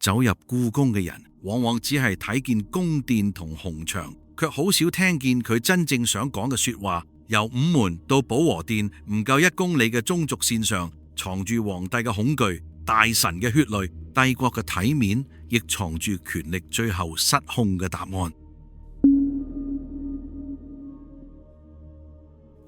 走入故宮嘅人，往往只係睇見宮殿同紅牆，卻好少聽見佢真正想講嘅說話。由午門到保和殿唔夠1公里嘅中軸線上，藏住皇帝嘅恐懼、大臣嘅血淚、帝國嘅體面，亦藏住權力最後失控嘅答案。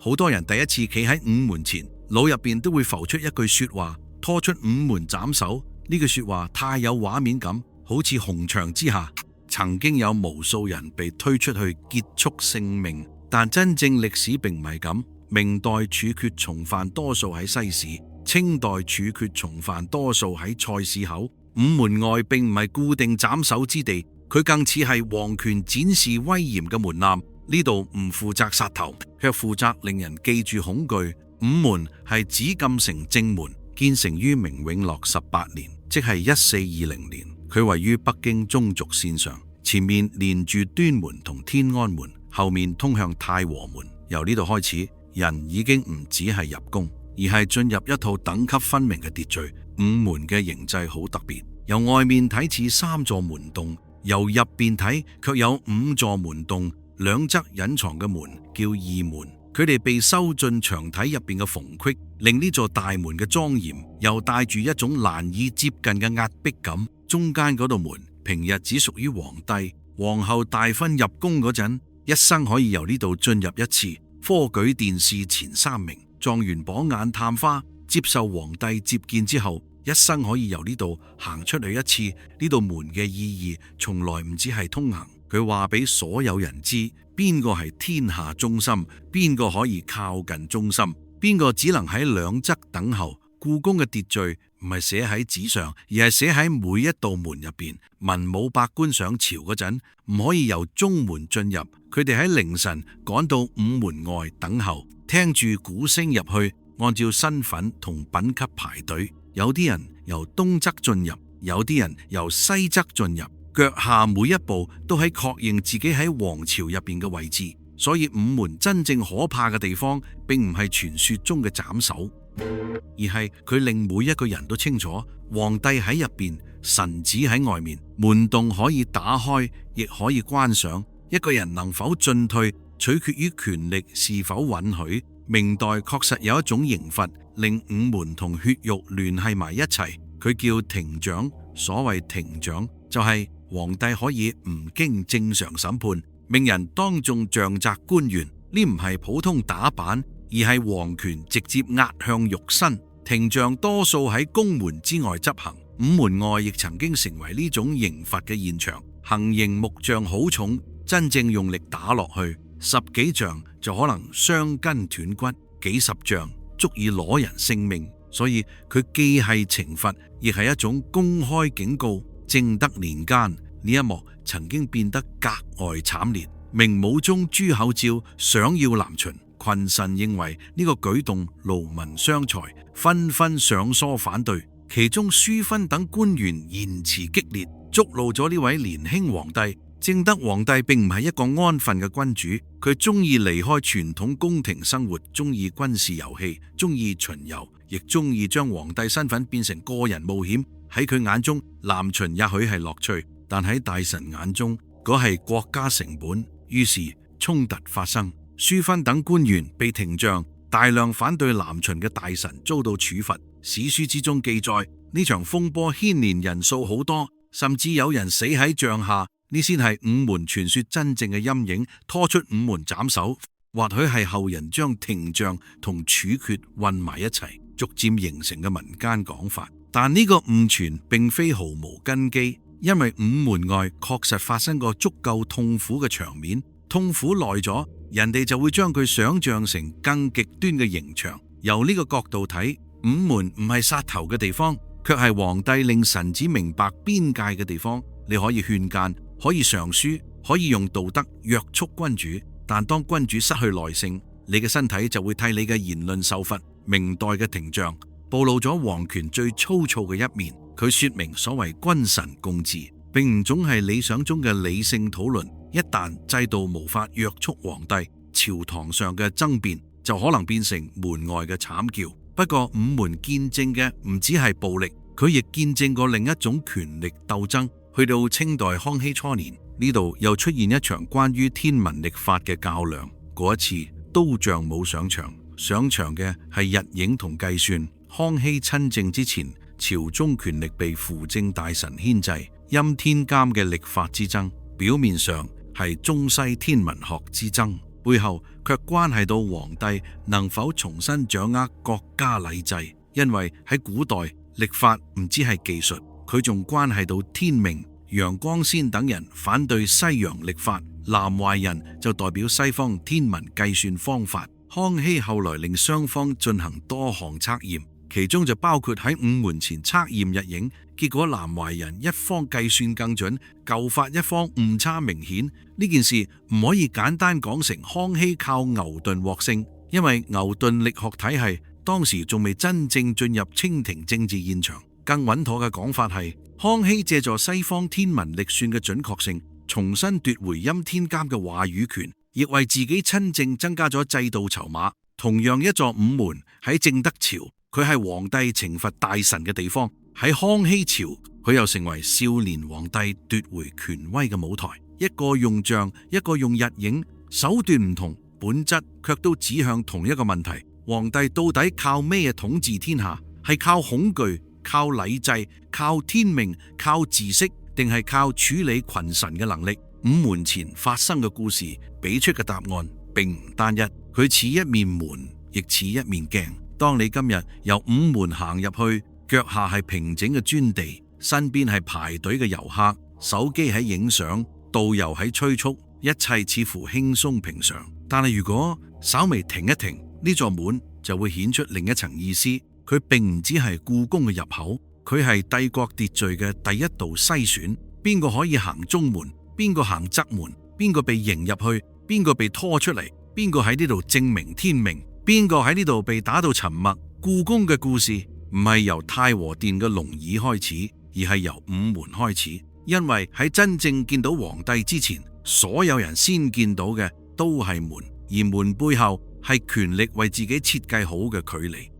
好多人第一次企喺午門前，腦入邊都會浮出一句說話：拖出午門斬首。呢句說話太有畫面感，好似紅牆之下曾經有無數人被推出去結束性命。但真正歷史並唔係咁。明代處決從犯多數喺西市，清代處決從犯多數喺菜市口。午門外並唔係固定斬首之地，佢更似係皇權展示威嚴嘅門檻。呢度唔負責殺頭，卻負責令人記住恐懼。午門係紫禁城正門，建成於明永樂18年，即係1420年。佢位於北京中軸線上，前面連住端門同天安門，後面通向太和門。由呢度開始，人已經唔只係入宮，而係進入一套等級分明嘅秩序。午門嘅形制好特別，由外面睇似3座門洞，由入邊睇卻有5座門洞，兩側隱藏嘅門叫二門。佢哋被收進牆體入邊嘅縫隙，令呢座大門嘅莊嚴又帶住一種難以接近嘅壓迫感。中間嗰道門平日只屬於皇帝、皇后大婚入宮嗰陣，一生可以由呢度進入一次。科舉殿試前3名，狀元榜眼探花接受皇帝接見之後，一生可以由呢度行出去一次。呢道門嘅意義從來唔只係通行，佢話俾所有人知邊個係天下中心，邊個可以靠近中心，邊個只能喺兩側等候。故宮嘅秩序唔係寫喺紙上，而係寫喺每一道門入邊。文武百官上朝嗰陣，唔可以由中門進入，佢哋喺凌晨趕到午門外等候，聽住鼓聲入去，按照身份同品級排隊。有啲人由東側進入，有啲人由西側進入，腳下每一步都喺確認自己喺皇朝入邊嘅位置。所以午門真正可怕嘅地方，並唔係傳說中嘅斬首，而係佢令每一個人都清楚，皇帝喺入邊，臣子喺外面。門洞可以打開，亦可以關上。一個人能否進退，取決於權力是否允許。明代確實有一種刑罰，令午門同血肉聯繫埋一齊，佢叫廷杖。所謂廷杖，就係皇帝可以唔經正常審判，命人當眾杖責官員。呢唔係普通打板，而係皇權直接壓向肉身。廷杖多數喺宮門之外執行，午門外亦曾經成為呢種刑罰嘅現場。行刑木杖好重，真正用力打落去，10幾杖就可能傷筋斷骨，幾十杖足以攞人性命。所以佢既係懲罰，亦係一種公開警告。正德年間，呢一幕曾經變得格外慘烈。明武宗朱厚照想要南巡，群臣認為呢個舉動勞民傷財，紛紛上疏反對。其中淑芬等官員言辭激烈，觸怒咗呢位年輕皇帝。正德皇帝並唔係一個安分嘅君主，佢中意離開傳統宮廷生活，中意軍事遊戲，中意巡遊，亦中意將皇帝身份變成個人冒險。喺佢眼中，南巡也許係樂趣，但喺大臣眼中，嗰係國家成本。於是衝突發生，淑芬等官員被廷杖，大量反對南巡嘅大臣遭到處罰。史書之中記載，呢場風波牽連人數好多，甚至有人死喺杖下。呢先係午門傳說真正嘅陰影。拖出午門斬首，或許係後人將廷杖同處決混埋一齊，逐漸形成嘅民間講法。但呢個誤傳並非毫無根基，因為午門外確實發生過足夠痛苦嘅場面。痛苦耐咗，人哋就會將佢想象成更極端嘅刑場。由呢個角度睇，午門唔係殺頭嘅地方，卻係皇帝令臣子明白邊界嘅地方。你可以勸諫，可以上書，可以用道德約束君主，但當君主失去耐性，你嘅身體就會替你嘅言論受罰。明代嘅廷杖暴露咗皇權最粗糙嘅一面，佢說明所謂君臣共治並唔總係理想中嘅理性討論。一旦制度無法約束皇帝，朝堂上嘅爭辯就可能變成門外嘅慘叫。不過午門見證嘅唔只係暴力，佢亦見證過另一種權力鬥爭。去到清代康熙初年，呢度又出現一場關於天文曆法嘅較量。嗰一次刀匠冇上場，上場嘅係日影同計算。康熙親政之前，朝中權力被輔政大臣牽制，欽天監嘅曆法之爭，表面上係中西天文學之爭，背後卻關係到皇帝能否重新掌握國家禮制。因為喺古代曆法唔只係技術，佢仲關係到天命。楊光先等人反對西洋曆法，南懷仁就代表西方天文計算方法。康熙後來令雙方進行多項測驗，其中就包括喺午門前測驗日影，結果南懷仁一方計算更準，舊法一方誤差明顯。呢件事唔可以簡單講成康熙靠牛頓獲勝，因為牛頓力學體系當時仲未真正進入清廷政治現場。更穩妥嘅講法係，康熙借助西方天文曆算嘅準確性，重新奪回欽天監嘅話語權，亦為自己親政增加咗制度籌碼。同樣一座午門喺正德朝，佢係皇帝懲罰大臣嘅地方；喺康熙朝，佢又成為少年皇帝奪回權威嘅舞台。一個用象，一個用日影，手段唔同，本質卻都指向同一個問題：皇帝到底靠咩統治天下？係靠恐懼、靠禮制、靠天命、靠治識，定係靠處理群臣嘅能力？午門前發生嘅故事俾出嘅答案並唔單一，佢似一面門，亦似一面鏡。當你今日由午門行入去，腳下係平整嘅磚地，身邊係排隊嘅遊客，手機喺影相，導遊喺催促，一切似乎輕鬆平常。但係如果稍微停一停，呢座門就會顯出另一層意思。佢並唔只係故宮嘅入口，佢係帝國秩序嘅第一道篩選。邊個可以行中門？邊個行側門？邊個被迎入去？邊個被拖出嚟？邊個喺呢度證明天命？邊個喺呢度被打到沉默？故宮嘅故事唔係由太和殿嘅龍椅開始，而係由午門開始。因為喺真正見到皇帝之前，所有人先見到嘅都係門，而門背後係權力為自己設計好嘅距離。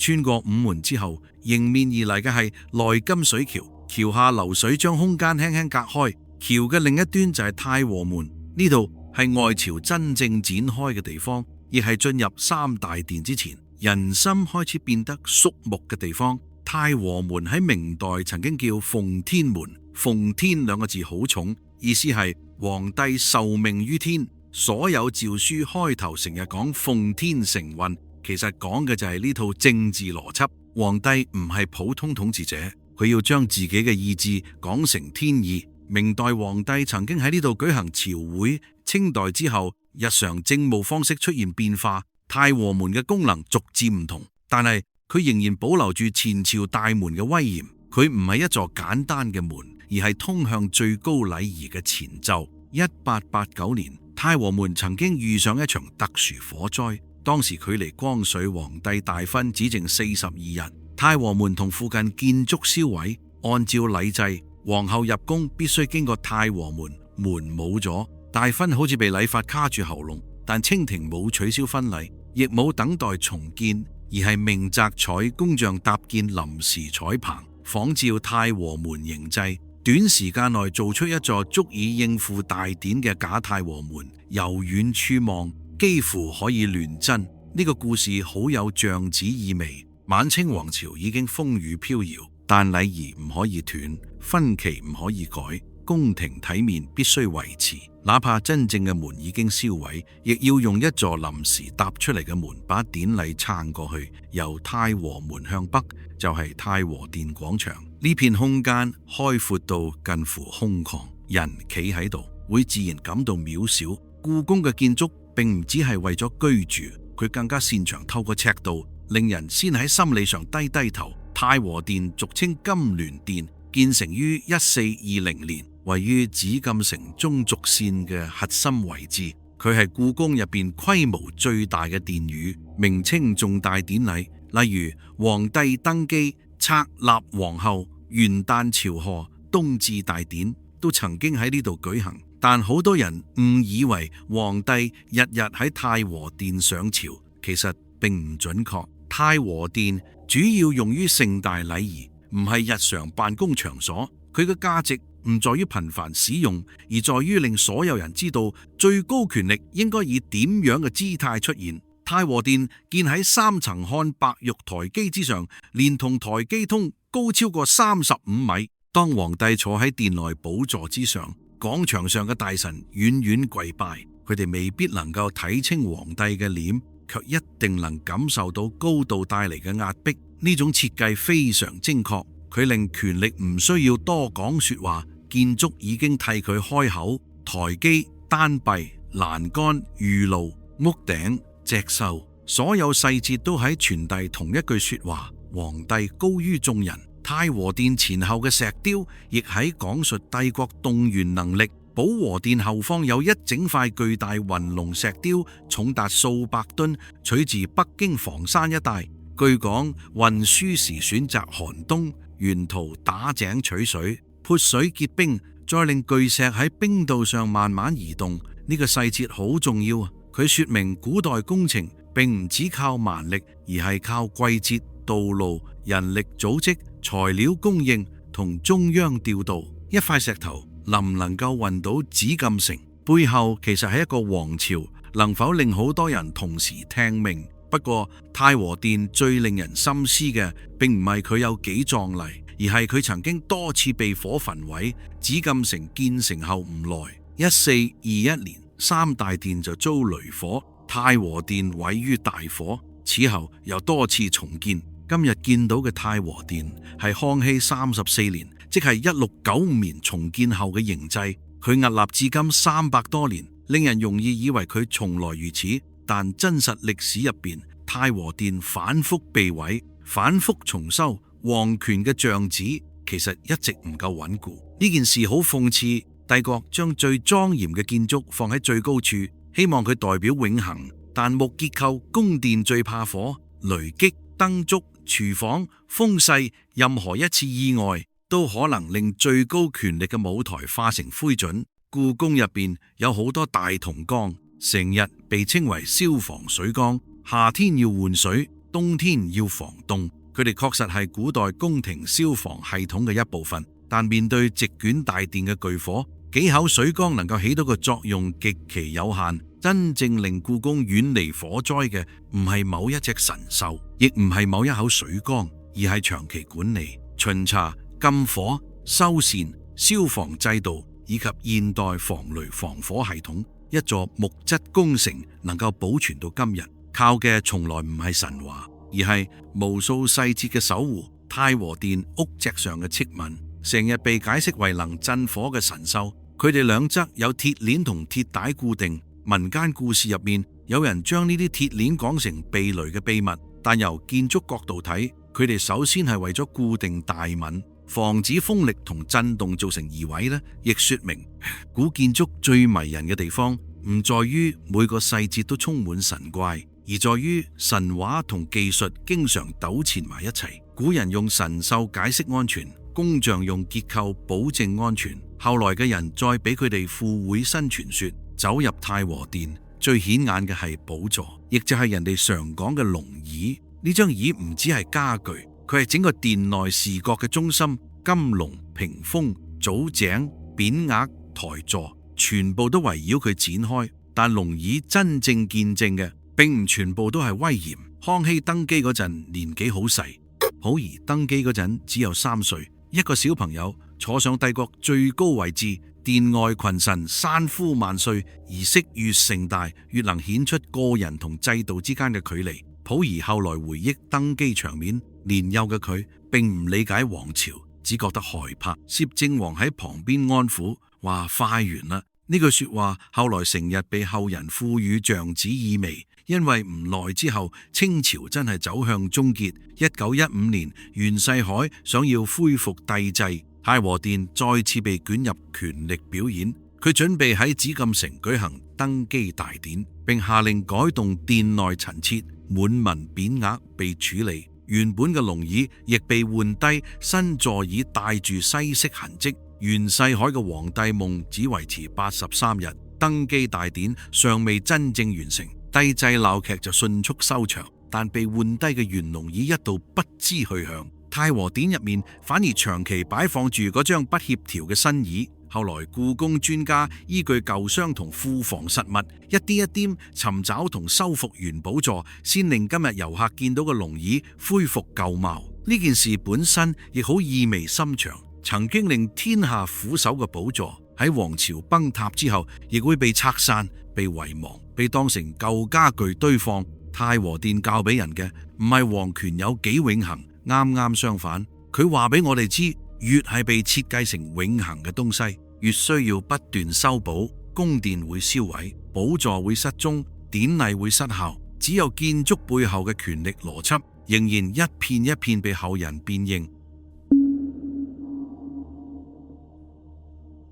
穿過午門之後，迎面而嚟嘅係內金水橋，橋下流水將空間輕輕隔開。橋嘅另一端就係太和門，呢度係外朝真正展開嘅地方，亦係進入三大殿之前，人心開始變得肅穆嘅地方。太和門喺明代曾經叫奉天門，奉天兩個字好重，意思係皇帝受命於天。所有詔書開頭成日講奉天承運，其實講嘅就係呢套政治邏輯。皇帝唔係普通統治者，佢要將自己嘅意志講成天意。明代皇帝曾經喺呢度舉行朝會，清代之後日常政務方式出現變化，太和門嘅功能逐漸唔同，但係佢仍然保留住前朝大門嘅威嚴。佢唔係一座簡單嘅門，而係通向最高禮儀嘅前奏。1889年，太和門曾經遇上一場特殊火災，當時距離光緒皇帝大婚只剩42日，太和門同附近建築燒毀。按照禮制，皇后入宮必須經過太和門，門冇咗，大婚好似被禮法卡住喉嚨。但清廷冇取消婚禮，亦冇等待重建，而係命摘採工匠搭建臨時彩棚，仿照太和門形制，短時間內做出一座足以應付大典嘅假太和門。由遠處望，幾乎可以亂真。呢個故事好有象徵意味。晚清皇朝已經風雨飄搖，但禮儀唔可以斷，婚期唔可以改，宮廷體面必須維持。哪怕真正嘅門已經燒毀，亦要用一座臨時搭出嚟嘅門把典禮撐過去。由太和門向北就係太和殿廣場，呢片空間開闊到近乎空曠，人企喺度會自然感到渺小。故宮嘅建築並唔只係為咗居住，佢更加擅長透過尺度令人先喺心理上低低頭。太和殿俗稱金鑾殿，建成於1420年，位於紫禁城中軸線嘅核心位置。佢係故宮入邊規模最大嘅殿宇，明清重大典禮，例如皇帝登基、冊立皇后、元旦朝賀、冬至大典，都曾經喺呢度舉行。但好多人誤以為皇帝日日喺太和殿上朝，其實並唔準確。太和殿主要用於盛大禮儀，唔係日常辦公場所。佢嘅價值唔在於頻繁使用，而在於令所有人知道最高權力應該以點樣嘅姿態出現。太和殿建喺3層漢白玉台基之上，連同台基通高超過35米。當皇帝坐喺殿內寶座之上，廣場上嘅大臣遠遠跪拜，佢哋未必能夠睇清皇帝嘅臉，卻一定能感受到高度帶嚟嘅壓迫。呢種設計非常精確，佢令權力唔需要多講說話，建築已經替佢開口。台基、單壁、欄杆、御路、屋頂、脊獸，所有細節都喺傳遞同一句說話：皇帝高於眾人。太和殿前後嘅石雕亦喺講述帝國動員能力。保和殿後方有一整塊巨大雲龍石雕，重達數百噸，取自北京房山一帶。據講運輸時選擇寒冬，沿途打井取水，潑水結冰，再令巨石喺冰道上慢慢移動。呢個細節好重要啊！佢說明古代工程並唔只靠蠻力，而係靠季節、道路、人力組織、材料供應同中央調度。一塊石頭能唔能夠運到紫禁城，背後其實係一個王朝能否令好多人同時聽命。不過太和殿最令人深思嘅，並唔係佢有幾壯麗，而係佢曾經多次被火焚毀。紫禁城建成後唔耐，1421年三大殿就遭雷火，太和殿毀於大火。此後又多次重建。今日見到嘅太和殿係康熙34年，即係1695年重建後嘅形制。佢屹立至今300多年，令人容易以為佢從來如此。但真實歷史入邊，太和殿反覆被毀，反覆重修，皇權嘅像子其實一直唔夠穩固。呢件事好諷刺，帝國將最莊嚴嘅建築放喺最高處，希望佢代表永恆。但木結構宮殿最怕火，雷擊、燈燭、廚房、風勢，任何一次意外都可能令最高權力嘅舞台化成灰燼。故宮入邊有好多大銅缸，成日被稱為消防水缸，夏天要換水，冬天要防凍。佢哋確實係古代宮廷消防系統嘅一部分，但面對席捲大殿嘅巨火，幾口水缸能夠起到嘅作用極其有限。真正令故宮遠離火災嘅，唔係某一隻神獸，亦唔係某一口水缸，而係長期管理、巡查、禁火、修繕、消防制度以及現代防雷防火系統。一座木質工程能夠保存到今日，靠嘅從來唔係神話，而係無數細節嘅守護。太和殿屋脊上嘅敕紋，成日被解釋為能鎮火嘅神獸，佢哋兩側有鐵鏈同鐵帶固定。民間故事入面，有人將呢啲鐵鏈講成避雷嘅秘密，但由建築角度睇，佢哋首先係為咗固定大紋，防止風力同震動造成移位呢，亦說明古建築最迷人嘅地方唔在於每個細節都充滿神怪，而在於神話同技術經常糾纏埋一齊。古人用神獸解釋安全，工匠用結構保證安全，後來嘅人再俾佢哋附會新傳說。走入太和殿，最顯眼嘅係寶座，亦就係人哋常講嘅龍椅。呢張椅唔只係家具，佢係整個殿內視覺嘅中心。金龍、屏風、藻井、匾額、台座，全部都圍繞佢展開。但龍椅真正見證嘅，並唔全部都係威嚴。康熙登基嗰陣年紀好細，溥儀登基嗰陣只有3歲，一個小朋友坐上帝國最高位置。殿外群臣山呼萬歲，儀式越盛大，越能顯出個人同制度之間嘅距離。溥儀後來回憶登基場面，年幼嘅佢並唔理解王朝，只覺得害怕。攝政王喺旁邊安撫，話快完啦。呢句說話後來成日被後人賦予象徵意味，因為唔耐之後，清朝真係走向終結。1915年，袁世凱想要恢復帝制。太和殿再次被捲入權力表演，佢準備喺紫禁城舉行登基大典，並下令改動殿內陳設，滿文匾額被處理，原本嘅龍椅亦被換低，新座椅帶住西式痕跡。袁世凱嘅皇帝夢只維持83日，登基大典尚未真正完成，帝制鬧劇就迅速收場。但被換低嘅元龍已一度不知去向。太和殿入面反而長期擺放住嗰張不協調嘅新椅。後來故宮專家依據舊箱同庫房實物，一啲一啲尋找同修復原寶座，先令今日遊客見到嘅龍椅恢復舊貌。呢件事本身亦好意味深長，曾經令天下俯首嘅寶座喺王朝崩塌之後，亦會被拆散、被遺忘、被當成舊家具堆放。太和殿教俾人嘅唔係皇權有幾永恆，啱啱相反，佢話俾我哋知，越係被設計成永恆嘅東西，越需要不斷修補。宮殿會燒毀，寶座會失蹤，典禮會失效，只有建築背後嘅權力邏輯仍然一片一片被後人辨認。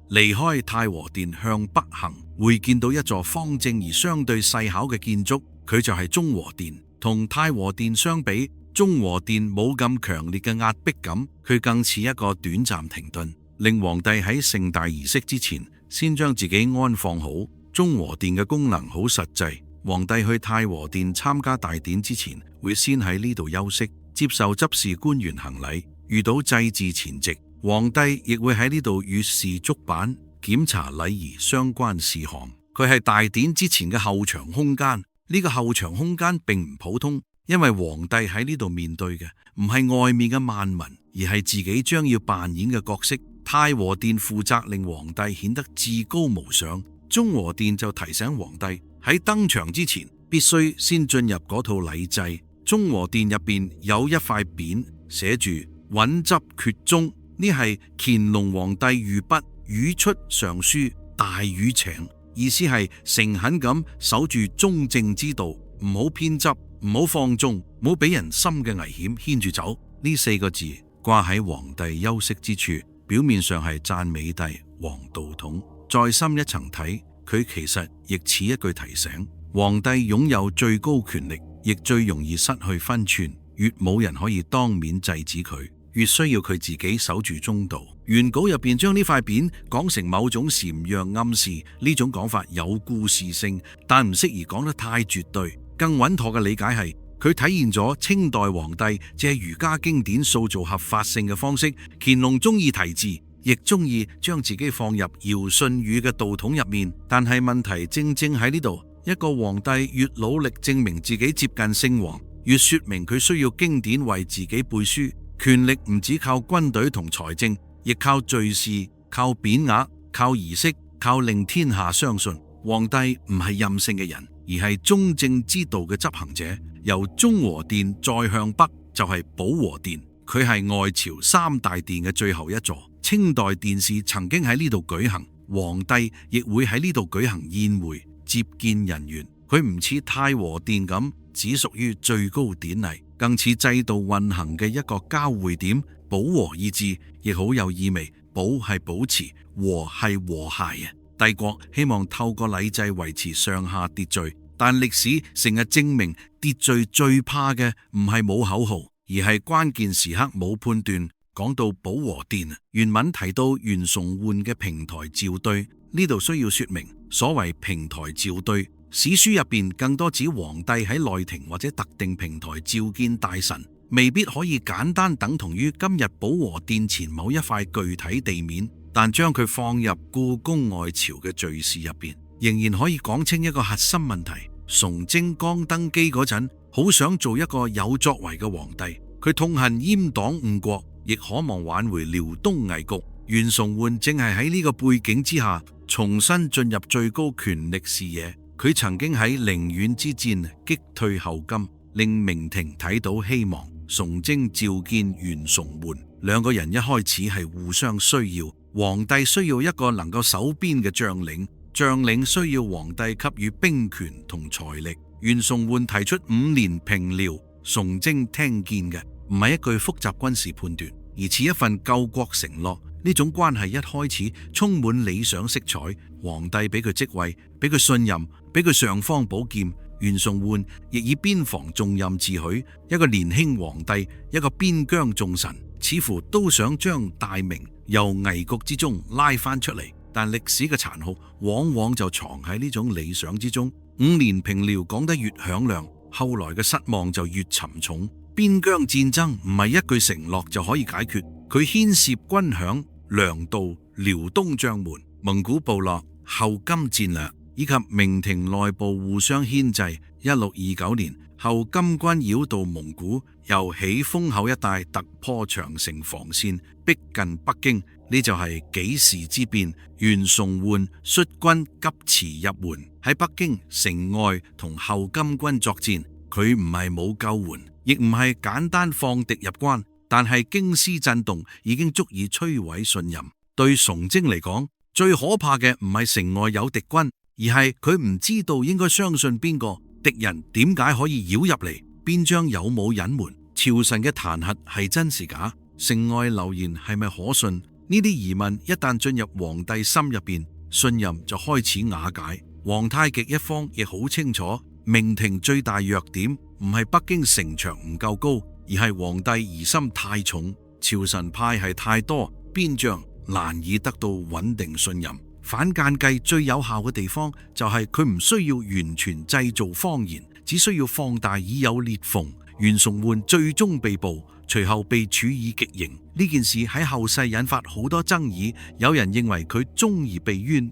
離開太和殿向北行，會見到一座方正而相對細巧嘅建築，佢就係中和殿。同太和殿相比，中和殿冇咁強烈嘅壓迫感，佢更似一個短暫停頓，令皇帝喺盛大儀式之前先將自己安放好。中和殿嘅功能好實際，皇帝去太和殿參加大典之前，會先喺呢度休息，接受執事官員行禮。遇到祭祀前夕，皇帝亦會喺呢度與士足板檢查禮儀相關事項。佢係大典之前嘅後場空間，呢個後場空間並唔普通，因為皇帝喺呢度面對嘅唔係外面嘅萬民，而係自己將要扮演嘅角色。太和殿負責令皇帝顯得至高無上，中和殿就提醒皇帝喺登場之前必須先進入嗰套禮制。中和殿入邊有一塊匾，寫住穩執厥中，呢係乾隆皇帝御筆，語出上書，大語請，意思係誠懇咁守住中正之道，唔好偏執，唔好放縱，唔好俾人心嘅危險牽住走。呢4個字掛喺皇帝休息之處，表面上係讚美帝皇道統，再深一層睇，佢其實亦似一句提醒：皇帝擁有最高權力，亦最容易失去分寸。越冇人可以當面制止佢，越需要佢自己守住中道。原稿入邊將呢塊匾講成某種禪讓暗示，呢種講法有故事性，但唔適宜講得太絕對。更穩妥嘅理解係，佢體現咗清代皇帝借儒家經典塑造合法性嘅方式。乾隆中意題字，亦中意將自己放入堯舜禹嘅道統入面，但係問題正正喺呢度。一個皇帝越努力證明自己接近聖皇，越說明佢需要經典為自己背書。權力唔只靠軍隊同財政，亦靠敘事、靠匾額、靠儀式、靠令天下相信。皇帝唔係任性嘅人，而係中正之道嘅執行者。由中和殿再向北就係保和殿，佢係外朝3大殿嘅最後一座。清代殿試曾經喺呢度舉行，皇帝亦會喺呢度舉行宴會接見人員。佢唔似太和殿咁只屬於最高典禮，更似制度運行嘅一個交匯點。保和意志亦好有意味，保係保持，和係和諧嘅。帝國希望透過禮制維持上下秩序，但歷史成日證明秩序最怕嘅唔係冇口號，而係關鍵時刻冇判斷。講到保和殿，原文提到袁崇煥嘅平台召對，呢度需要說明所謂平台召對。史書入邊更多指皇帝喺內廷或者特定平台召見大臣，未必可以簡單等同於今日保和殿前某一塊具體地面，但將佢放入故宮外朝嘅敘事入邊，仍然可以講清一個核心問題。崇禎剛登基嗰陣，好想做一個有作為嘅皇帝，佢痛恨閹黨誤國，亦渴望挽回遼東危局。袁崇煥正係喺呢個背景之下，重新進入最高權力視野。佢曾經喺寧遠之戰擊退後金，令明廷睇到希望。崇禎召見袁崇煥，兩個人一開始係互相需要。皇帝需要一個能夠守邊嘅將領，將領需要皇帝給予兵權同財力。袁崇煥提出5年平遼，崇禎聽見嘅唔係一句複雜軍事判斷，而似一份救國承諾。呢種關係一開始充滿理想色彩，皇帝俾佢職位，俾佢信任，俾佢尚方寶劍。袁崇煥亦以邊防重任自詡，一個年輕皇帝，一個邊疆重臣，似乎都想將大明由危局之中拉翻出嚟。但歷史嘅殘酷往往就藏喺呢種理想之中。5年平遼講得越響亮，後來嘅失望就越沉重。邊疆戰爭唔係一句承諾就可以解決，佢牽涉軍餉、糧道、遼東將門、蒙古部落、後金戰略以及明廷內部互相牽制。1629年，後金軍繞道蒙古，由起風口一帶突破長城防線，逼近北京。呢就係幾時之變。袁崇煥率軍急馳入援，喺北京城外同後金軍作戰。佢唔係冇救援，亦唔係簡單放敵入關，但係京師震動已經足以摧毀信任。對崇禎嚟講，最可怕嘅唔係城外有敵軍，而係佢唔知道應該相信邊個，敵人點解可以繞入嚟，邊疆有冇隱瞞，朝臣嘅彈劾係真是假，城外流言係咪可信？呢啲疑問一旦進入皇帝心入邊，信任就開始瓦解。皇太極一方亦好清楚，明廷最大弱點唔係北京城牆唔夠高，而係皇帝疑心太重，朝臣派系太多，邊疆難以得到穩定信任。反間計最有效嘅地方就係佢唔需要完全製造謊言，只需要放大已有裂縫。袁崇煥最終被捕，隨後被處以極刑。呢件事喺後世引發好多爭議，有人認為佢忠而被冤，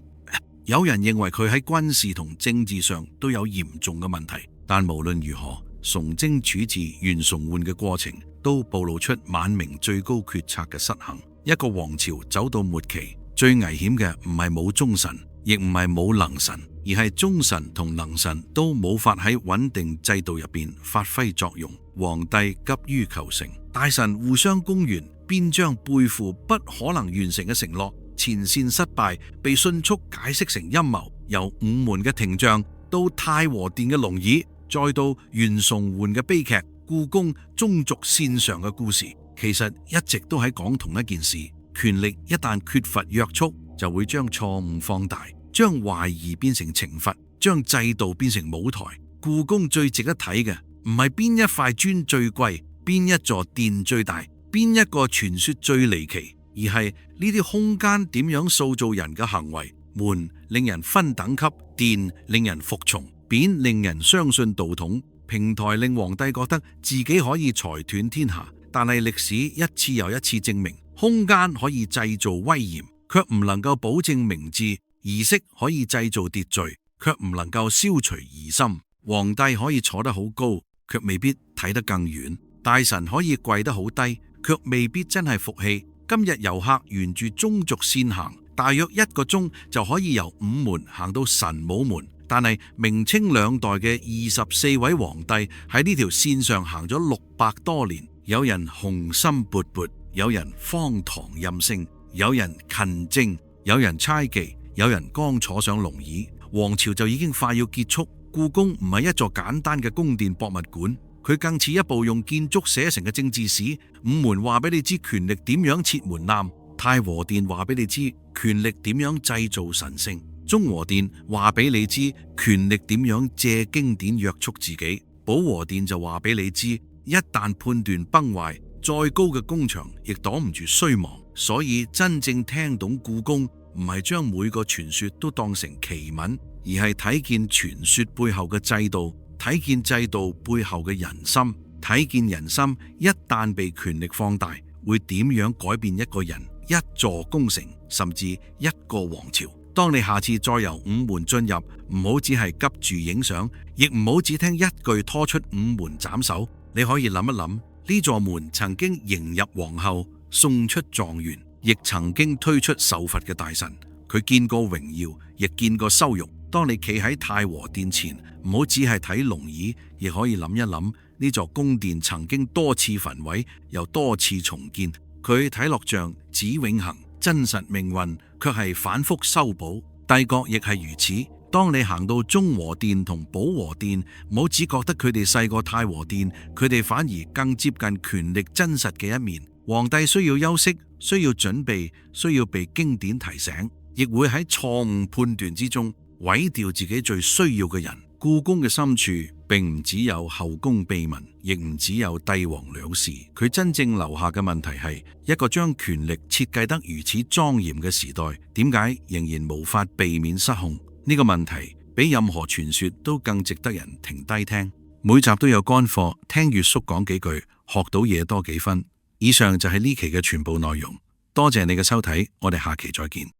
有人認為佢喺軍事同政治上都有嚴重嘅問題。但無論如何，崇禎處置袁崇煥嘅過程都暴露出晚明最高決策嘅失衡。一個王朝走到末期，最危險嘅唔係冇忠臣，亦唔係冇能臣，而係忠臣同能臣都冇法喺穩定制度入邊發揮作用。皇帝急於求成，大臣互相公援，邊疆背負不可能完成嘅承諾，前線失敗被迅速解釋成陰謀。由午門嘅停將到太和殿嘅龍椅，再到袁崇煥嘅悲劇，故宮中軸線上嘅故事，其實一直都喺講同一件事。權力一旦缺乏約束，就會將錯誤放大，將懷疑變成懲罰，將制度變成舞台。故宮最值得睇嘅唔係邊一塊磚最貴，邊一座殿最大，邊一個傳說最離奇，而係呢啲空間點樣塑造人嘅行為。門令人分等級，殿令人服從，匾令人相信道統，平台令皇帝覺得自己可以裁斷天下。但係歷史一次又一次證明，空間可以製造威嚴，卻唔能夠保證明智；儀式可以製造秩序，卻唔能夠消除疑心。皇帝可以坐得好高，卻未必睇得更遠；大臣可以跪得好低，卻未必真係服氣。今日遊客沿住中軸線行，大約1個鐘就可以由午門行到神武門，但係明清兩代嘅24位皇帝喺呢條線上行咗600多年。有人雄心勃勃，有人荒唐任性，有人勤政，有人猜忌，有人剛坐上龍椅。王朝就已經快要結束。故宮唔係一座簡單嘅宮殿博物館，佢更似一部用建築寫成嘅政治史。午門話俾你知權力點樣設門檻，太和殿話俾你知權力點樣製造神聖，中和殿話俾你知權力點樣借經典約束自己，保和殿就話俾你知一旦判斷崩壞，再高嘅宮牆亦擋唔住衰亡。所以真正聽懂故宮，唔係將每個傳說都當成奇聞，而係睇見傳說背後嘅制度，睇見制度背後嘅人心，睇見人心一旦被權力放大，會點樣改變一個人、一座宮城，甚至一個王朝。當你下次再由午門進入，唔好只係急住影相，亦唔好只聽一句拖出午門斬首。你可以諗一諗，呢座門曾經迎入皇后，送出狀元，亦曾經推出受罰嘅大臣。佢見過榮耀，亦見過羞辱。當你企喺太和殿前，唔好只係睇龍椅，亦可以諗一諗，呢座宮殿曾經多次焚毀，又多次重建。佢睇落像子永恆，真實命運卻係反覆修補。帝國亦係如此。當你行到中和殿同保和殿，唔好只覺得佢哋細過太和殿，佢哋反而更接近權力真實嘅一面。皇帝需要休息，需要準備，需要被經典提醒，亦會喺錯誤判斷之中毀掉自己最需要嘅人。故宮嘅深處並唔只有後宮秘聞，亦唔只有帝王兩事。佢真正留下嘅問題係一個將權力設計得如此莊嚴嘅時代，點解仍然無法避免失控？呢個問題比任何傳說都更值得人停低聽。每集都有乾貨，聽月叔講幾句，學到嘢多幾分。以上就係呢期嘅全部內容，多謝你嘅收睇，我哋下期再見。